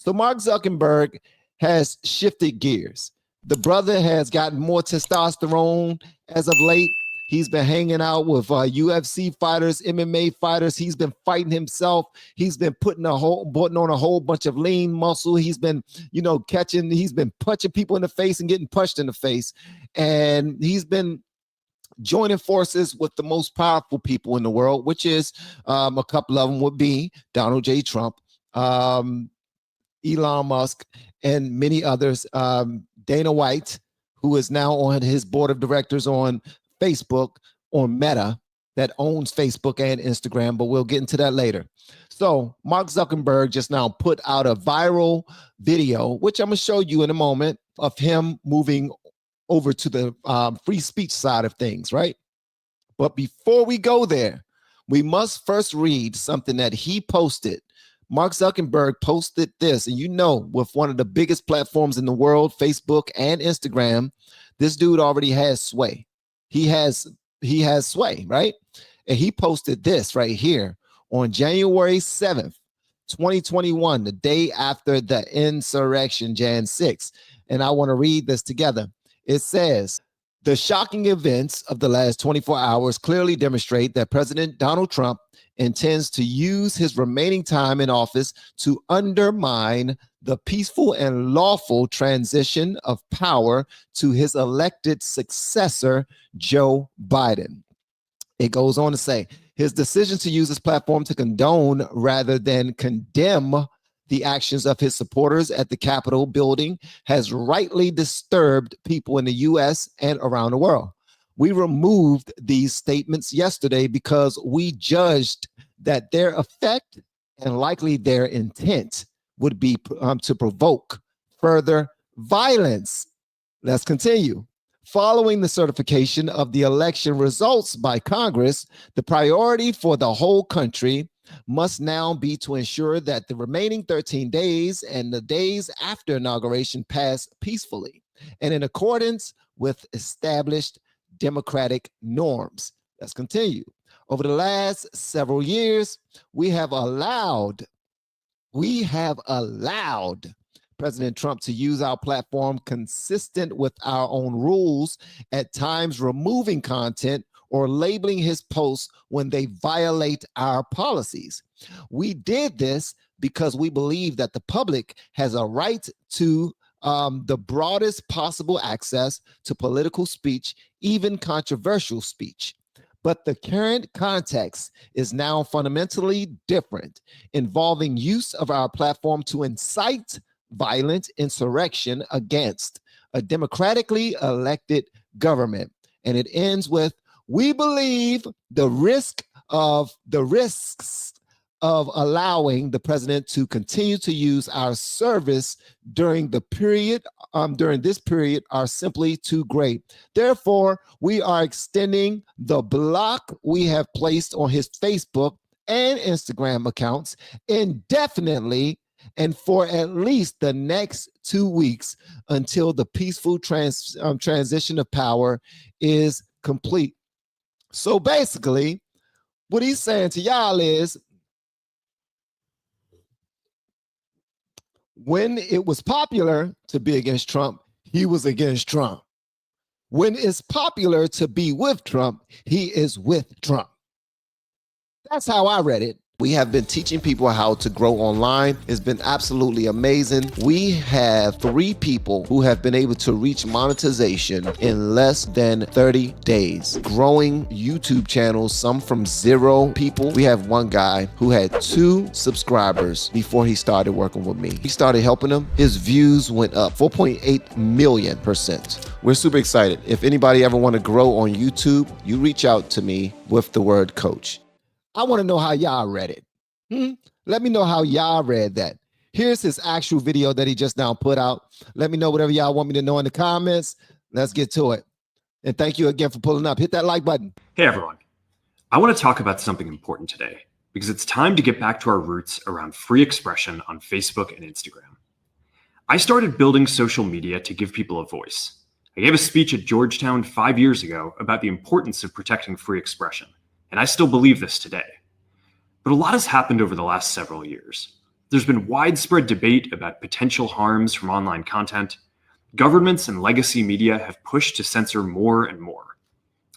So Mark Zuckerberg has shifted gears. The brother has gotten more testosterone as of late. He's been hanging out with UFC fighters, MMA fighters. He's been fighting himself. He's been putting on a whole bunch of lean muscle. He's been, he's been punching people in the face and getting punched in the face. And he's been joining forces with the most powerful people in the world, which is a couple of them would be Donald J. Trump, Elon Musk, and many others. Dana White, who is now on his board of directors on Facebook, on Meta, that owns Facebook and Instagram, but we'll get into that later. So Mark Zuckerberg just now put out a viral video, which I'm going to show you in a moment, of him moving over to the free speech side of things, right? But before we go there, we must first read something that he posted. Mark Zuckerberg posted this, and with one of the biggest platforms in the world, Facebook and Instagram, this dude already has sway. He has sway, right? And he posted this right here on January 7th, 2021, the day after the insurrection, Jan 6th. And I want to read this together. It says, the shocking events of the last 24 hours clearly demonstrate that President Donald Trump intends to use his remaining time in office to undermine the peaceful and lawful transition of power to his elected successor, Joe Biden. It goes on to say, his decision to use his platform to condone rather than condemn the actions of his supporters at the Capitol building has rightly disturbed people in the U.S. and around the world. We removed these statements yesterday because we judged that their effect and likely their intent would be to provoke further violence. Let's continue. Following the certification of the election results by Congress, the priority for the whole country must now be to ensure that the remaining 13 days and the days after inauguration pass peacefully and in accordance with established democratic norms. Let's continue. Over the last several years, we have allowed President Trump to use our platform consistent with our own rules, at times removing content or labeling his posts when they violate our policies. We did this because we believe that the public has a right to the broadest possible access to political speech, even controversial speech. But the current context is now fundamentally different, involving use of our platform to incite violent insurrection against a democratically elected government. And it ends with, we believe the risks of allowing the president to continue to use our service during this period are simply too great. Therefore, we are extending the block we have placed on his Facebook and Instagram accounts indefinitely and for at least the next 2 weeks until the peaceful transition of power is complete. So basically, what he's saying to y'all is, when it was popular to be against Trump, he was against Trump. When it's popular to be with Trump, he is with Trump. That's how I read it. We have been teaching people how to grow online. It's been absolutely amazing. We have 3 people who have been able to reach monetization in less than 30 days. Growing YouTube channels, some from 0 people. We have one guy who had 2 subscribers before he started working with me. He started helping him. His views went up 4.8 million%. We're super excited. If anybody ever want to grow on YouTube, you reach out to me with the word coach. I want to know how y'all read it. Let me know how y'all read that. Here's his actual video that he just now put out. Let me know whatever y'all want me to know in the comments. Let's get to it. And thank you again for pulling up. Hit that like button. Hey, everyone. I want to talk about something important today because it's time to get back to our roots around free expression on Facebook and Instagram. I started building social media to give people a voice. I gave a speech at Georgetown 5 years ago about the importance of protecting free expression. And I still believe this today. But a lot has happened over the last several years. There's been widespread debate about potential harms from online content. Governments and legacy media have pushed to censor more and more.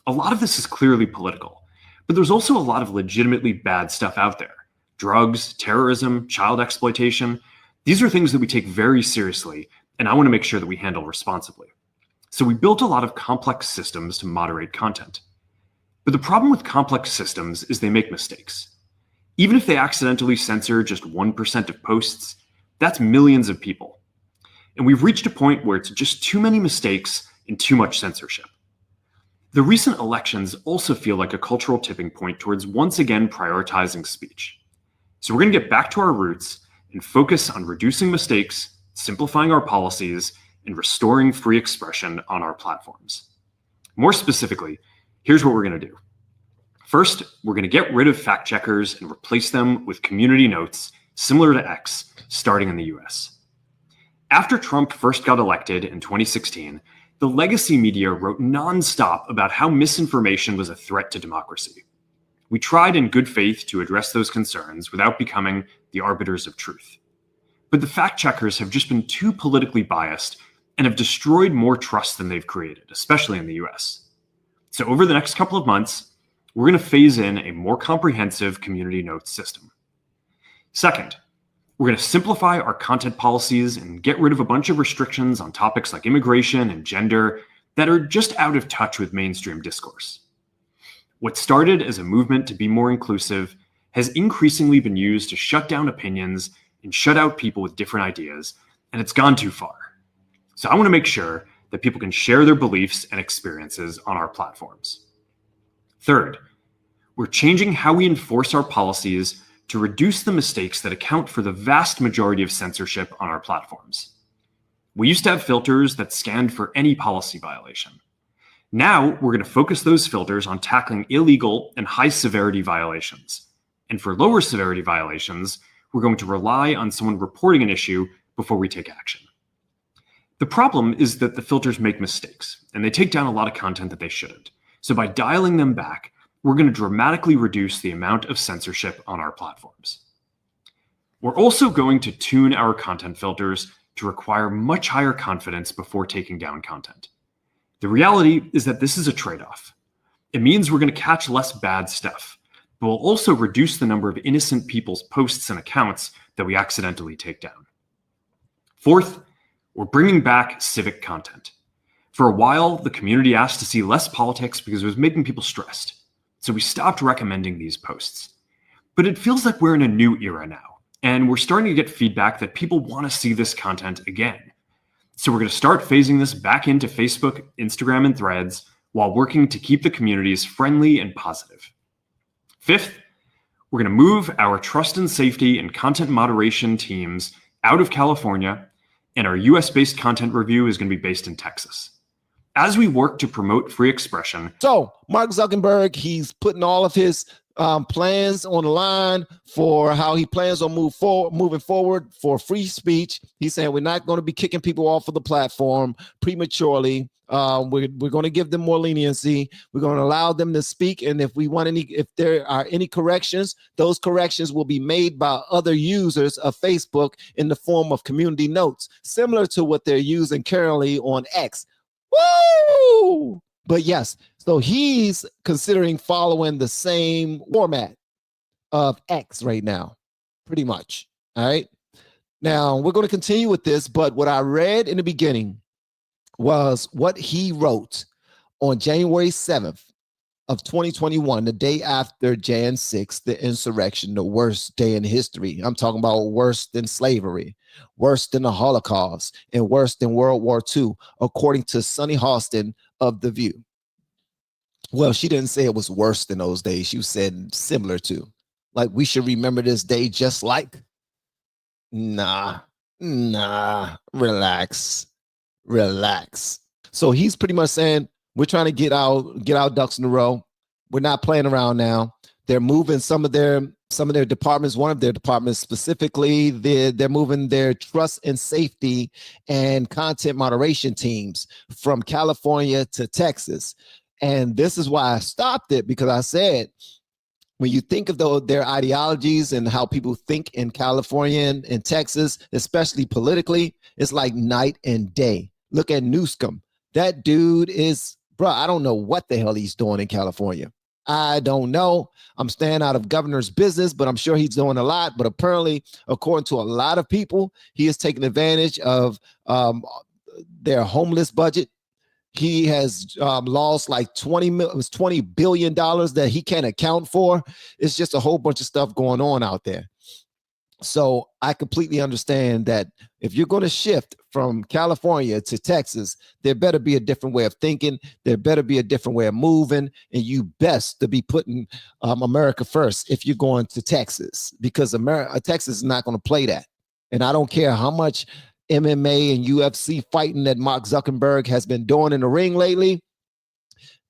A lot of this is clearly political, but there's also a lot of legitimately bad stuff out there. Drugs, terrorism, child exploitation. These are things that we take very seriously, and I want to make sure that we handle responsibly. So we built a lot of complex systems to moderate content. But the problem with complex systems is they make mistakes. Even if they accidentally censor just 1% of posts, that's millions of people. And we've reached a point where it's just too many mistakes and too much censorship. The recent elections also feel like a cultural tipping point towards once again prioritizing speech. So we're going to get back to our roots and focus on reducing mistakes, simplifying our policies, and restoring free expression on our platforms. More specifically, here's what we're going to do. First, we're going to get rid of fact checkers and replace them with community notes similar to X, starting in the US. After Trump first got elected in 2016, the legacy media wrote nonstop about how misinformation was a threat to democracy. We tried in good faith to address those concerns without becoming the arbiters of truth. But the fact checkers have just been too politically biased and have destroyed more trust than they've created, especially in the US. So over the next couple of months, we're going to phase in a more comprehensive community notes system. Second, we're going to simplify our content policies and get rid of a bunch of restrictions on topics like immigration and gender that are just out of touch with mainstream discourse. What started as a movement to be more inclusive has increasingly been used to shut down opinions and shut out people with different ideas, and it's gone too far. So I want to make sure that people can share their beliefs and experiences on our platforms. Third, we're changing how we enforce our policies to reduce the mistakes that account for the vast majority of censorship on our platforms. We used to have filters that scanned for any policy violation. Now we're going to focus those filters on tackling illegal and high severity violations. And for lower severity violations, we're going to rely on someone reporting an issue before we take action. The problem is that the filters make mistakes, and they take down a lot of content that they shouldn't. So by dialing them back, we're going to dramatically reduce the amount of censorship on our platforms. We're also going to tune our content filters to require much higher confidence before taking down content. The reality is that this is a trade-off. It means we're going to catch less bad stuff, but we'll also reduce the number of innocent people's posts and accounts that we accidentally take down. Fourth, we're bringing back civic content. For a while, the community asked to see less politics because it was making people stressed. So we stopped recommending these posts. But it feels like we're in a new era now, and we're starting to get feedback that people want to see this content again. So we're going to start phasing this back into Facebook, Instagram, and Threads while working to keep the communities friendly and positive. Fifth, we're going to move our trust and safety and content moderation teams out of California, and our US-based content review is going to be based in Texas. As we work to promote free expression. So Mark Zuckerberg, he's putting all of his plans on the line for how he plans on moving forward for free speech. He's saying we're not going to be kicking people off of the platform prematurely. We're going to give them more leniency. We're going to allow them to speak, and if there are any corrections, those corrections will be made by other users of Facebook in the form of community notes, similar to what they're using currently on X. Woo! But yes, so he's considering following the same format of X right now, pretty much. All right. Now we're going to continue with this, but what I read in the beginning was what he wrote on January 7th of 2021, the day after Jan 6th, the insurrection, the worst day in history. I'm talking about worse than slavery, worse than the Holocaust, and worse than World War II, according to Sunny Hostin of The View. Well, she didn't say it was worse than those days. She said similar to. Like, we should remember this day just like. Nah, relax. So he's pretty much saying, we're trying to get our ducks in a row. We're not playing around now. They're moving some of their departments, one of their departments specifically, they're moving their trust and safety and content moderation teams from California to Texas. And this is why I stopped it, because I said, when you think of their ideologies and how people think in California and Texas, especially politically, it's like night and day. Look at Newsom. That dude is, bro, I don't know what the hell he's doing in California. I don't know. I'm staying out of governor's business, but I'm sure he's doing a lot. But apparently, according to a lot of people, he is taking advantage of their homeless budget. He has lost like $20 billion that he can't account for. It's just a whole bunch of stuff going on out there. So I completely understand that if you're going to shift from California to Texas, there better be a different way of thinking. There better be a different way of moving. And you best to be putting America first if you're going to Texas, because Texas is not going to play that. And I don't care how much MMA and UFC fighting that Mark Zuckerberg has been doing in the ring lately.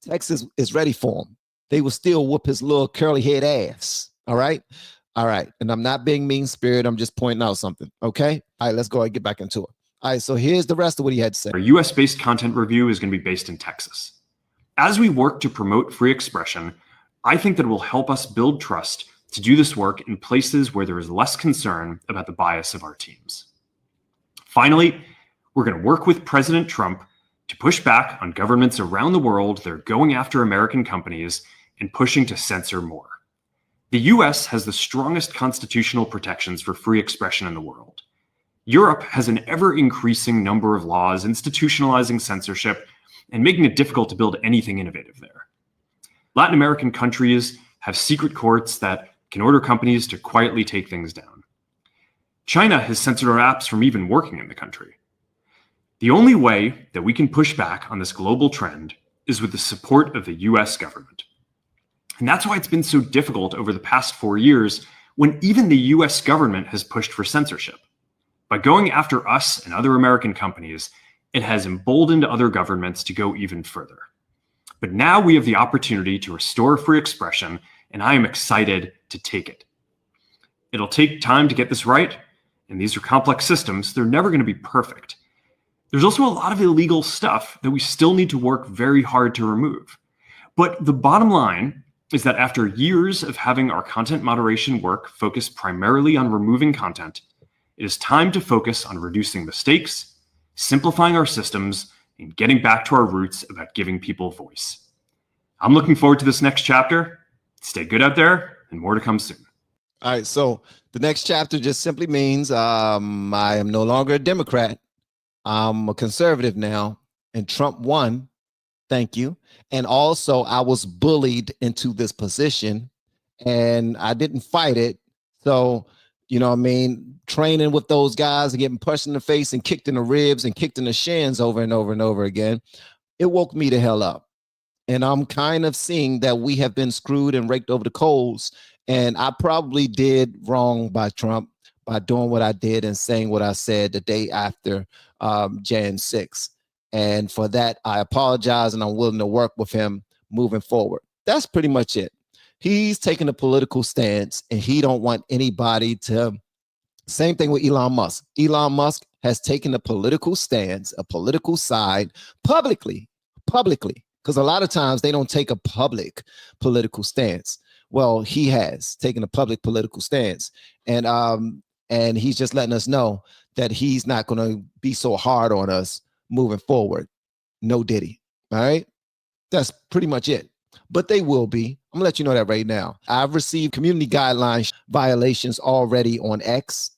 Texas is ready for him. They will still whoop his little curly head ass. All right. All right. And I'm not being mean spirit. I'm just pointing out something. Okay. All right. Let's go ahead and get back into it. All right. So here's the rest of what he had to say. Our US based content review is going to be based in Texas. As we work to promote free expression, I think that it will help us build trust to do this work in places where there is less concern about the bias of our teams. Finally, we're going to work with President Trump to push back on governments around the world that are going after American companies and pushing to censor more. The US has the strongest constitutional protections for free expression in the world. Europe has an ever-increasing number of laws institutionalizing censorship and making it difficult to build anything innovative there. Latin American countries have secret courts that can order companies to quietly take things down. China has censored our apps from even working in the country. The only way that we can push back on this global trend is with the support of the US government. And that's why it's been so difficult over the past 4 years when even the US government has pushed for censorship. By going after us and other American companies, it has emboldened other governments to go even further. But now we have the opportunity to restore free expression, and I am excited to take it. It'll take time to get this right, and these are complex systems. They're never going to be perfect. There's also a lot of illegal stuff that we still need to work very hard to remove. But the bottom line is that after years of having our content moderation work focus primarily on removing content, it is time to focus on reducing mistakes, simplifying our systems, and getting back to our roots about giving people voice. I'm looking forward to this next chapter. Stay good out there, and more to come soon. All right, so the next chapter just simply means I am no longer a Democrat. I'm a conservative now, and Trump won. Thank you. And also, I was bullied into this position, and I didn't fight it. So, you know what I mean? Training with those guys and getting punched in the face and kicked in the ribs and kicked in the shins over and over and over again, it woke me the hell up. And I'm kind of seeing that we have been screwed and raked over the coals. And I probably did wrong by Trump by doing what I did and saying what I said the day after Jan 6. And for that, I apologize, and I'm willing to work with him moving forward. That's pretty much it. He's taking a political stance, and he don't want anybody to. Same thing with Elon Musk. Elon Musk has taken a political stance, a political side publicly, because a lot of times they don't take a public political stance. Well, he has taken a public political stance, and he's just letting us know that he's not going to be so hard on us moving forward. No diddy. All right. That's pretty much it. But they will be. I'm gonna let you know that right now. I've received community guidelines violations already on X.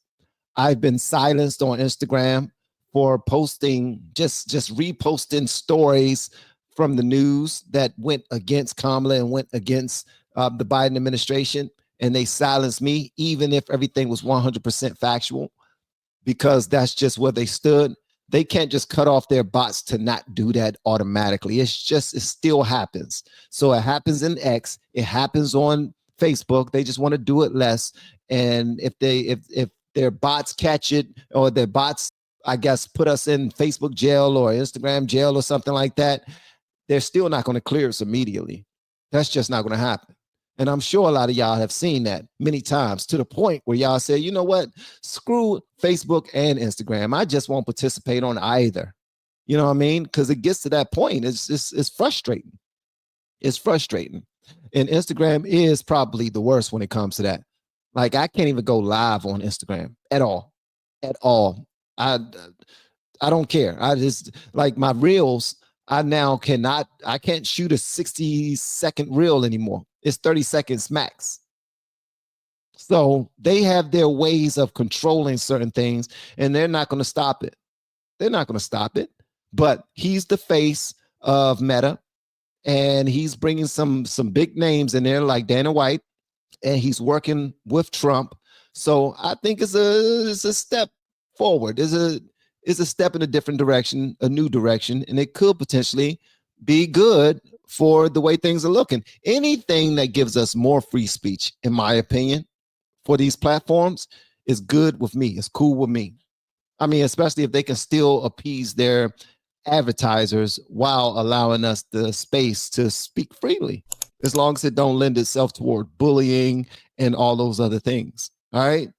I've been silenced on Instagram for posting, just reposting stories from the news that went against Kamala and went against the Biden administration. And they silenced me, even if everything was 100% factual, because that's just where they stood. They can't just cut off their bots to not do that automatically. It still happens. So it happens in X. It happens on Facebook. They just want to do it less. And if their bots catch it, or their bots, I guess, put us in Facebook jail or Instagram jail or something like that, they're still not going to clear us immediately. That's just not going to happen. And I'm sure a lot of y'all have seen that many times, to the point where y'all say, you know what, screw Facebook and Instagram. I just won't participate on either. You know what I mean? Because it gets to that point. It's frustrating. It's frustrating. And Instagram is probably the worst when it comes to that. Like I can't even go live on Instagram at all. At all. I I don't care. I just like my reels. I now I can't shoot a 60-second reel anymore. It's 30 seconds max. So they have their ways of controlling certain things, and they're not going to stop it. They're not going to stop it. But he's the face of Meta, and he's bringing some big names in there like Dana White, and he's working with Trump. So I think it's a step forward. It's a step in a different direction, a new direction, and it could potentially be good for the way things are looking. Anything that gives us more free speech, in my opinion, for these platforms is good with me. It's cool with me. I mean, especially if they can still appease their advertisers while allowing us the space to speak freely, as long as it don't lend itself toward bullying and all those other things. All right.